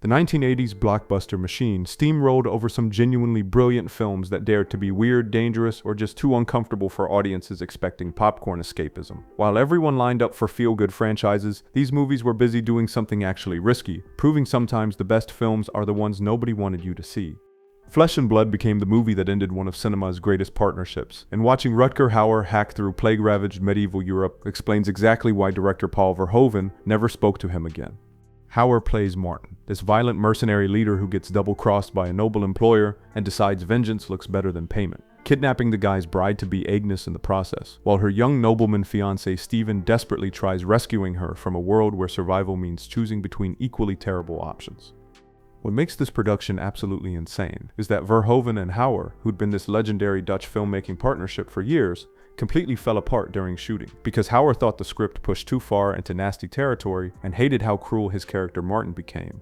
The 1980s blockbuster machine steamrolled over some genuinely brilliant films that dared to be weird, dangerous, or just too uncomfortable for audiences expecting popcorn escapism. While everyone lined up for feel-good franchises, these movies were busy doing something actually risky, proving sometimes the best films are the ones nobody wanted you to see. Flesh and Blood became the movie that ended one of cinema's greatest partnerships, and watching Rutger Hauer hack through plague-ravaged medieval Europe explains exactly why director Paul Verhoeven never spoke to him again. Hauer plays Martin, this violent mercenary leader who gets double-crossed by a noble employer and decides vengeance looks better than payment, kidnapping the guy's bride-to-be Agnes in the process, while her young nobleman fiancé Stephen desperately tries rescuing her from a world where survival means choosing between equally terrible options. What makes this production absolutely insane is that Verhoeven and Hauer, who'd been this legendary Dutch filmmaking partnership for years, completely fell apart during shooting, because Hauer thought the script pushed too far into nasty territory and hated how cruel his character Martin became.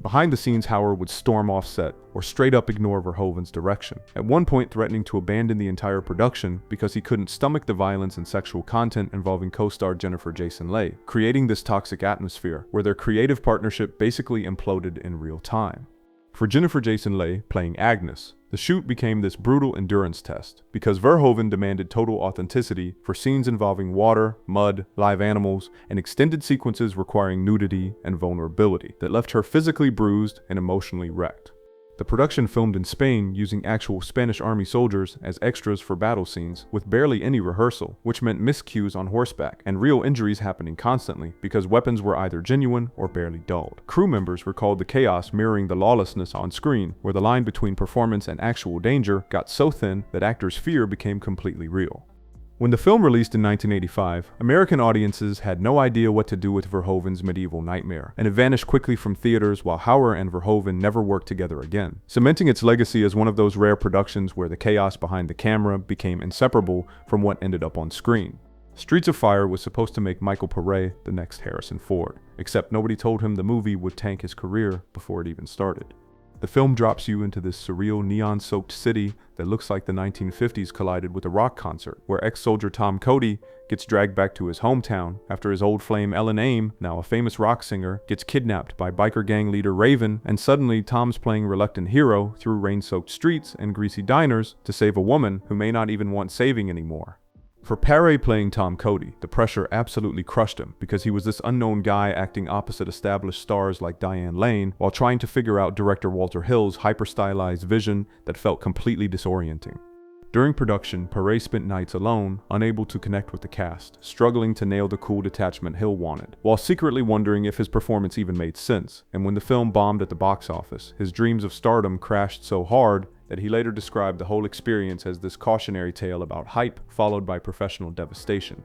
Behind the scenes, Hauer would storm off set or straight up ignore Verhoeven's direction, at one point threatening to abandon the entire production because he couldn't stomach the violence and sexual content involving co-star Jennifer Jason Leigh, creating this toxic atmosphere where their creative partnership basically imploded in real time. For Jennifer Jason Leigh, playing Agnes, the shoot became this brutal endurance test, because Verhoeven demanded total authenticity for scenes involving water, mud, live animals, and extended sequences requiring nudity and vulnerability that left her physically bruised and emotionally wrecked. The production filmed in Spain using actual Spanish army soldiers as extras for battle scenes with barely any rehearsal, which meant miscues on horseback and real injuries happening constantly because weapons were either genuine or barely dulled. Crew members recalled the chaos mirroring the lawlessness on screen, where the line between performance and actual danger got so thin that actors' fear became completely real. When the film released in 1985, American audiences had no idea what to do with Verhoeven's medieval nightmare, and it vanished quickly from theaters while Hauer and Verhoeven never worked together again, cementing its legacy as one of those rare productions where the chaos behind the camera became inseparable from what ended up on screen. Streets of Fire was supposed to make Michael Paré the next Harrison Ford, except nobody told him the movie would tank his career before it even started. The film drops you into this surreal neon-soaked city that looks like the 1950s collided with a rock concert, where ex-soldier Tom Cody gets dragged back to his hometown after his old flame Ellen Aim, now a famous rock singer, gets kidnapped by biker gang leader Raven, and suddenly Tom's playing reluctant hero through rain-soaked streets and greasy diners to save a woman who may not even want saving anymore. For Paré playing Tom Cody, the pressure absolutely crushed him because he was this unknown guy acting opposite established stars like Diane Lane while trying to figure out director Walter Hill's hyper-stylized vision that felt completely disorienting. During production, Paré spent nights alone, unable to connect with the cast, struggling to nail the cool detachment Hill wanted, while secretly wondering if his performance even made sense. And when the film bombed at the box office, his dreams of stardom crashed so hard that he later described the whole experience as this cautionary tale about hype followed by professional devastation.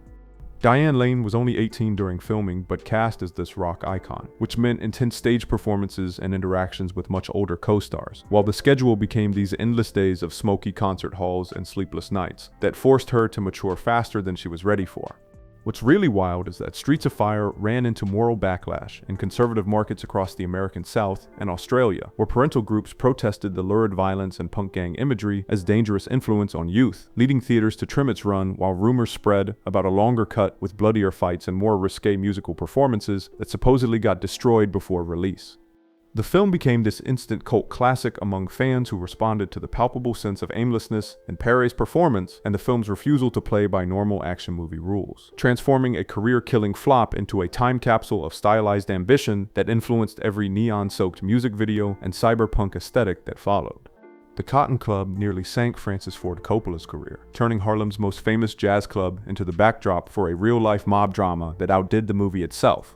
Diane Lane was only 18 during filming, but cast as this rock icon, which meant intense stage performances and interactions with much older co-stars, while the schedule became these endless days of smoky concert halls and sleepless nights that forced her to mature faster than she was ready for. What's really wild is that Streets of Fire ran into moral backlash in conservative markets across the American South and Australia, where parental groups protested the lurid violence and punk gang imagery as dangerous influence on youth, leading theaters to trim its run while rumors spread about a longer cut with bloodier fights and more risque musical performances that supposedly got destroyed before release. The film became this instant cult classic among fans who responded to the palpable sense of aimlessness in Paré's performance and the film's refusal to play by normal action movie rules, transforming a career-killing flop into a time capsule of stylized ambition that influenced every neon-soaked music video and cyberpunk aesthetic that followed. The Cotton Club nearly sank Francis Ford Coppola's career, turning Harlem's most famous jazz club into the backdrop for a real-life mob drama that outdid the movie itself.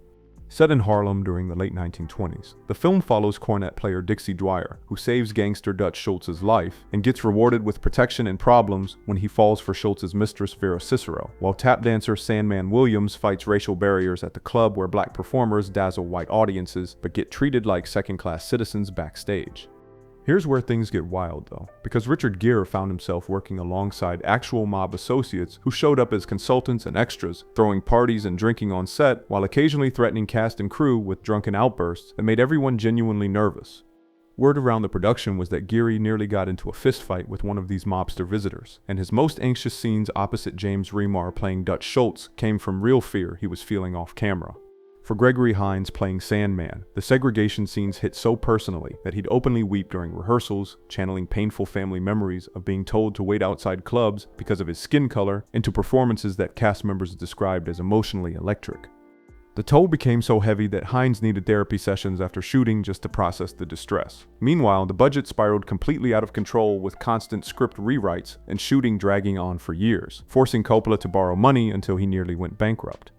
Set in Harlem during the late 1920s, the film follows cornet player Dixie Dwyer, who saves gangster Dutch Schultz's life and gets rewarded with protection and problems when he falls for Schultz's mistress Vera Cicero, while tap dancer Sandman Williams fights racial barriers at the club where black performers dazzle white audiences but get treated like second-class citizens backstage. Here's where things get wild though, because Richard Gere found himself working alongside actual mob associates who showed up as consultants and extras, throwing parties and drinking on set while occasionally threatening cast and crew with drunken outbursts that made everyone genuinely nervous. Word around the production was that Gere nearly got into a fistfight with one of these mobster visitors, and his most anxious scenes opposite James Remar playing Dutch Schultz came from real fear he was feeling off camera. For Gregory Hines playing Sandman, the segregation scenes hit so personally that he'd openly weep during rehearsals, channeling painful family memories of being told to wait outside clubs because of his skin color, into performances that cast members described as emotionally electric. The toll became so heavy that Hines needed therapy sessions after shooting just to process the distress. Meanwhile, the budget spiraled completely out of control with constant script rewrites and shooting dragging on for years, forcing Coppola to borrow money until he nearly went bankrupt.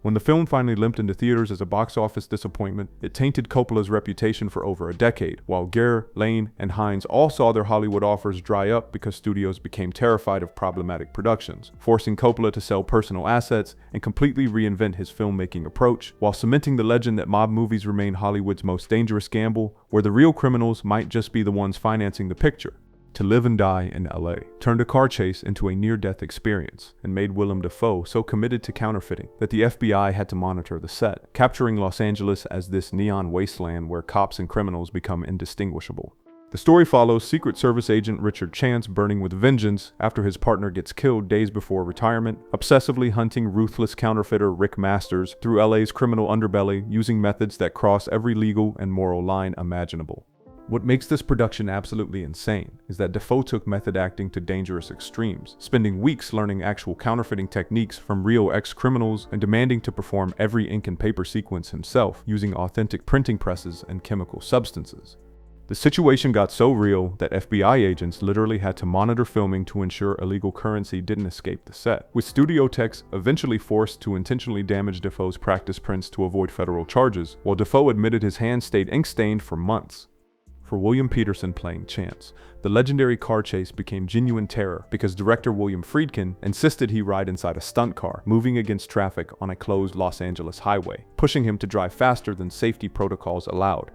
When the film finally limped into theaters as a box office disappointment, it tainted Coppola's reputation for over a decade, while Gere, Lane, and Hines all saw their Hollywood offers dry up because studios became terrified of problematic productions, forcing Coppola to sell personal assets and completely reinvent his filmmaking approach, while cementing the legend that mob movies remain Hollywood's most dangerous gamble, where the real criminals might just be the ones financing the picture. To Live and Die in LA turned a car chase into a near-death experience and made Willem Dafoe so committed to counterfeiting that the FBI had to monitor the set, capturing Los Angeles as this neon wasteland where cops and criminals become indistinguishable. The story follows Secret Service agent Richard Chance burning with vengeance after his partner gets killed days before retirement, obsessively hunting ruthless counterfeiter Rick Masters through LA's criminal underbelly using methods that cross every legal and moral line imaginable. What makes this production absolutely insane is that Dafoe took method acting to dangerous extremes, spending weeks learning actual counterfeiting techniques from real ex-criminals and demanding to perform every ink and paper sequence himself using authentic printing presses and chemical substances. The situation got so real that FBI agents literally had to monitor filming to ensure illegal currency didn't escape the set, with studio techs eventually forced to intentionally damage Dafoe's practice prints to avoid federal charges, while Dafoe admitted his hands stayed ink-stained for months. For William Petersen playing Chance, the legendary car chase became genuine terror because director William Friedkin insisted he ride inside a stunt car, moving against traffic on a closed Los Angeles highway, pushing him to drive faster than safety protocols allowed.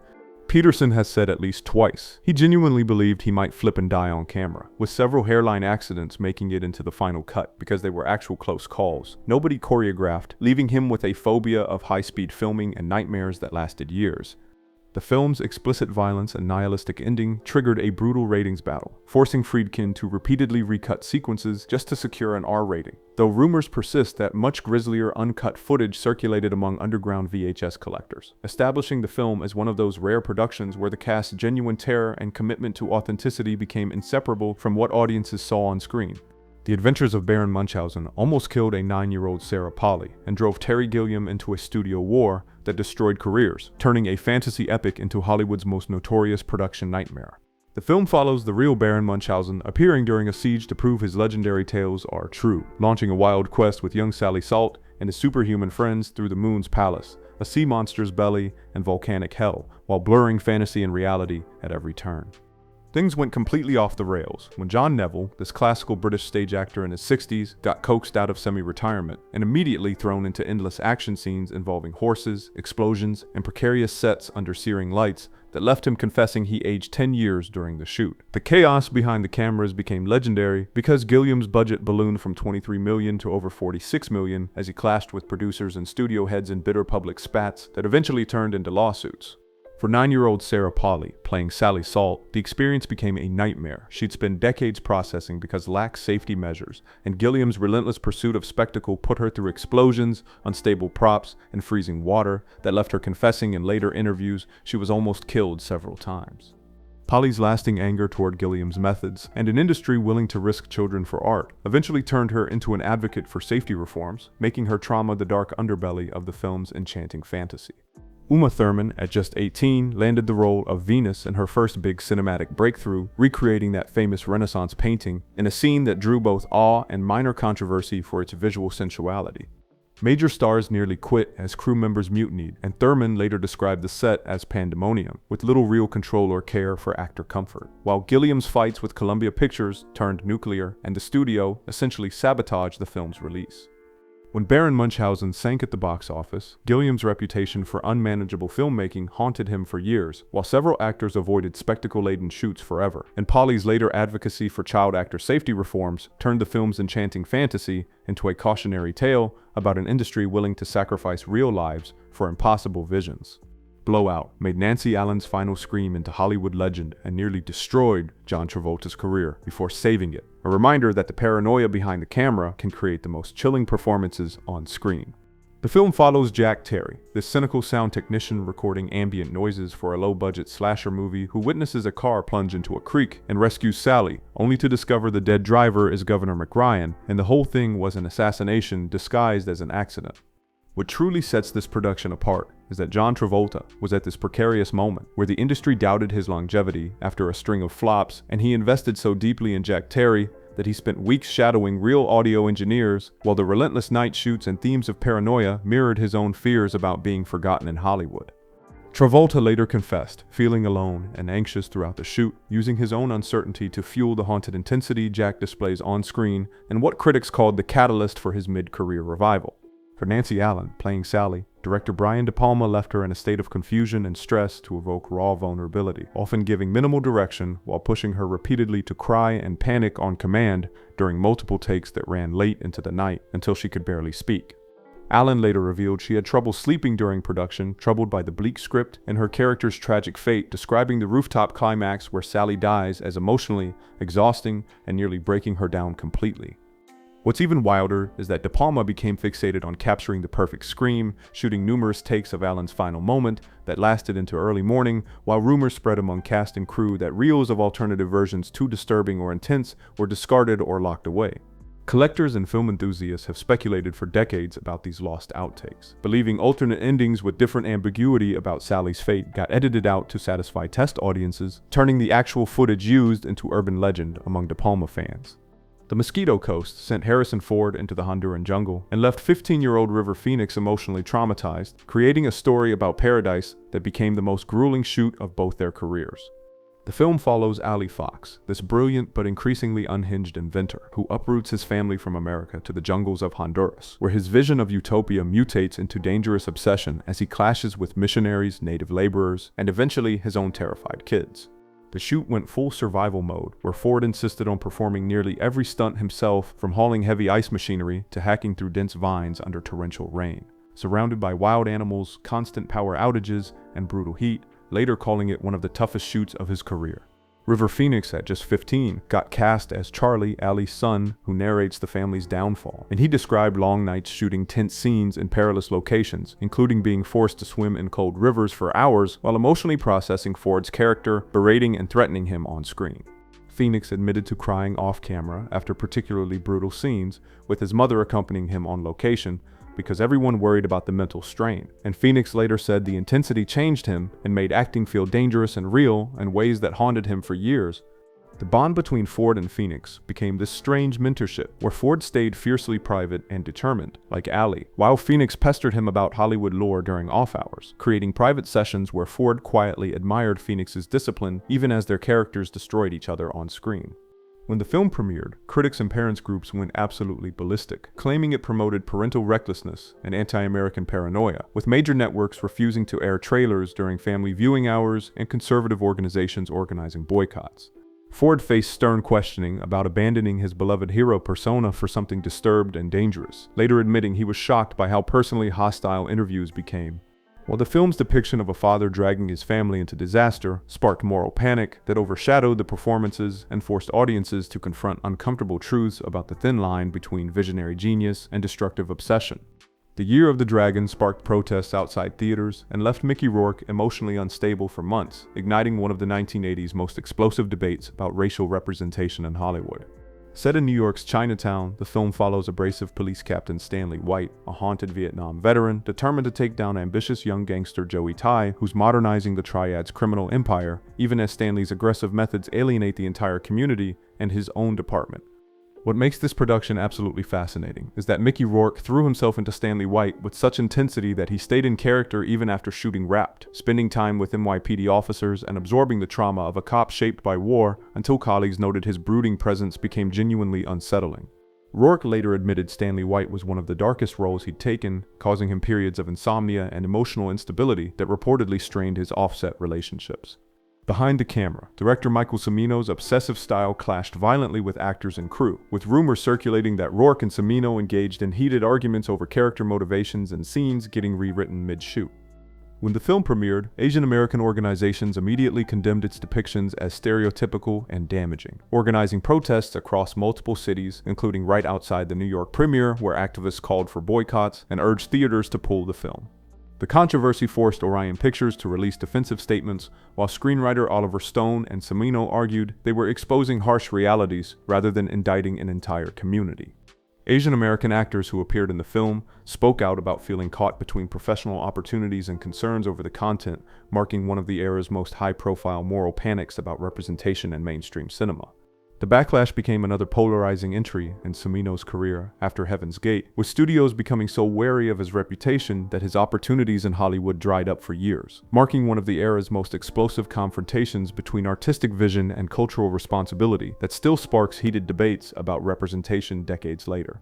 Petersen has said at least twice he genuinely believed he might flip and die on camera, with several hairline accidents making it into the final cut because they were actual close calls. Nobody choreographed, leaving him with a phobia of high-speed filming and nightmares that lasted years. The film's explicit violence and nihilistic ending triggered a brutal ratings battle, forcing Friedkin to repeatedly recut sequences just to secure an R rating, though rumors persist that much grislier uncut footage circulated among underground VHS collectors, establishing the film as one of those rare productions where the cast's genuine terror and commitment to authenticity became inseparable from what audiences saw on screen. The adventures of Baron Munchausen almost killed a 9-year-old Sarah Polley and drove Terry Gilliam into a studio war that destroyed careers, turning a fantasy epic into Hollywood's most notorious production nightmare. The film follows the real Baron Munchausen appearing during a siege to prove his legendary tales are true, launching a wild quest with young Sally Salt and his superhuman friends through the Moon's Palace, a sea monster's belly, and volcanic hell, while blurring fantasy and reality at every turn. Things went completely off the rails when John Neville, this classical British stage actor in his 60s, got coaxed out of semi-retirement and immediately thrown into endless action scenes involving horses, explosions, and precarious sets under searing lights that left him confessing he aged 10 years during the shoot. The chaos behind the cameras became legendary because Gilliam's budget ballooned from $23 million to over $46 million as he clashed with producers and studio heads in bitter public spats that eventually turned into lawsuits. For 9-year-old Sarah Polley, playing Sally Salt, the experience became a nightmare she'd spend decades processing because lax safety measures, and Gilliam's relentless pursuit of spectacle put her through explosions, unstable props, and freezing water that left her confessing in later interviews she was almost killed several times. Polley's lasting anger toward Gilliam's methods, and an industry willing to risk children for art, eventually turned her into an advocate for safety reforms, making her trauma the dark underbelly of the film's enchanting fantasy. Uma Thurman, at just 18, landed the role of Venus in her first big cinematic breakthrough, recreating that famous Renaissance painting in a scene that drew both awe and minor controversy for its visual sensuality. Major stars nearly quit as crew members mutinied, and Thurman later described the set as pandemonium, with little real control or care for actor comfort, while Gilliam's fights with Columbia Pictures turned nuclear, and the studio essentially sabotaged the film's release. When Baron Munchausen sank at the box office, Gilliam's reputation for unmanageable filmmaking haunted him for years, while several actors avoided spectacle-laden shoots forever, and Polley's later advocacy for child actor safety reforms turned the film's enchanting fantasy into a cautionary tale about an industry willing to sacrifice real lives for impossible visions. Blowout made Nancy Allen's final scream into Hollywood legend and nearly destroyed John Travolta's career before saving it. A reminder that the paranoia behind the camera can create the most chilling performances on screen. The film follows Jack Terry, this cynical sound technician recording ambient noises for a low-budget slasher movie who witnesses a car plunge into a creek and rescues Sally, only to discover the dead driver is Governor McRyan, and the whole thing was an assassination disguised as an accident. What truly sets this production apart is that John Travolta was at this precarious moment where the industry doubted his longevity after a string of flops, and he invested so deeply in Jack Terry that he spent weeks shadowing real audio engineers, while the relentless night shoots and themes of paranoia mirrored his own fears about being forgotten in Hollywood. Travolta later confessed, feeling alone and anxious throughout the shoot, using his own uncertainty to fuel the haunted intensity Jack displays on screen and what critics called the catalyst for his mid-career revival. For Nancy Allen, playing Sally, director Brian De Palma left her in a state of confusion and stress to evoke raw vulnerability, often giving minimal direction while pushing her repeatedly to cry and panic on command during multiple takes that ran late into the night until she could barely speak. Allen later revealed she had trouble sleeping during production, troubled by the bleak script and her character's tragic fate, describing the rooftop climax where Sally dies as emotionally exhausting and nearly breaking her down completely. What's even wilder is that De Palma became fixated on capturing the perfect scream, shooting numerous takes of Allen's final moment that lasted into early morning, while rumors spread among cast and crew that reels of alternative versions too disturbing or intense were discarded or locked away. Collectors and film enthusiasts have speculated for decades about these lost outtakes, believing alternate endings with different ambiguity about Sally's fate got edited out to satisfy test audiences, turning the actual footage used into urban legend among De Palma fans. The Mosquito Coast sent Harrison Ford into the Honduran jungle and left 15-year-old River Phoenix emotionally traumatized, creating a story about paradise that became the most grueling shoot of both their careers. The film follows Ali Fox, this brilliant but increasingly unhinged inventor who uproots his family from America to the jungles of Honduras, where his vision of utopia mutates into dangerous obsession as he clashes with missionaries, native laborers, and eventually his own terrified kids. The shoot went full survival mode, where Ford insisted on performing nearly every stunt himself, from hauling heavy ice machinery to hacking through dense vines under torrential rain. Surrounded by wild animals, constant power outages, and brutal heat, later calling it one of the toughest shoots of his career. River Phoenix, at just 15, got cast as Charlie, Ali's son, who narrates the family's downfall, and he described long nights shooting tense scenes in perilous locations, including being forced to swim in cold rivers for hours while emotionally processing Ford's character, berating and threatening him on screen. Phoenix admitted to crying off-camera after particularly brutal scenes, with his mother accompanying him on location, because everyone worried about the mental strain, and Phoenix later said the intensity changed him and made acting feel dangerous and real in ways that haunted him for years. The bond between Ford and Phoenix became this strange mentorship, where Ford stayed fiercely private and determined, like Ali, while Phoenix pestered him about Hollywood lore during off hours, creating private sessions where Ford quietly admired Phoenix's discipline even as their characters destroyed each other on screen. When the film premiered, critics and parents groups went absolutely ballistic, claiming it promoted parental recklessness and anti-American paranoia, with major networks refusing to air trailers during family viewing hours and conservative organizations organizing boycotts. Ford faced stern questioning about abandoning his beloved hero persona for something disturbed and dangerous, later admitting he was shocked by how personally hostile interviews became. While the film's depiction of a father dragging his family into disaster sparked moral panic that overshadowed the performances and forced audiences to confront uncomfortable truths about the thin line between visionary genius and destructive obsession. The Year of the Dragon sparked protests outside theaters and left Mickey Rourke emotionally unstable for months, igniting one of the 1980s most explosive debates about racial representation in Hollywood. Set in New York's Chinatown, the film follows abrasive police captain Stanley White, a haunted Vietnam veteran determined to take down ambitious young gangster Joey Tai, who's modernizing the Triad's criminal empire, even as Stanley's aggressive methods alienate the entire community and his own department. What makes this production absolutely fascinating is that Mickey Rourke threw himself into Stanley White with such intensity that he stayed in character even after shooting Wrapped, spending time with NYPD officers and absorbing the trauma of a cop shaped by war until colleagues noted his brooding presence became genuinely unsettling. Rourke later admitted Stanley White was one of the darkest roles he'd taken, causing him periods of insomnia and emotional instability that reportedly strained his offset relationships. Behind the camera, director Michael Cimino's obsessive style clashed violently with actors and crew, with rumors circulating that Rourke and Cimino engaged in heated arguments over character motivations and scenes getting rewritten mid-shoot. When the film premiered, Asian American organizations immediately condemned its depictions as stereotypical and damaging, organizing protests across multiple cities, including right outside the New York premiere, where activists called for boycotts and urged theaters to pull the film. The controversy forced Orion Pictures to release defensive statements, while screenwriter Oliver Stone and Cimino argued they were exposing harsh realities rather than indicting an entire community. Asian American actors who appeared in the film spoke out about feeling caught between professional opportunities and concerns over the content, marking one of the era's most high-profile moral panics about representation in mainstream cinema. The backlash became another polarizing entry in Cimino's career after Heaven's Gate, with studios becoming so wary of his reputation that his opportunities in Hollywood dried up for years, marking one of the era's most explosive confrontations between artistic vision and cultural responsibility that still sparks heated debates about representation decades later.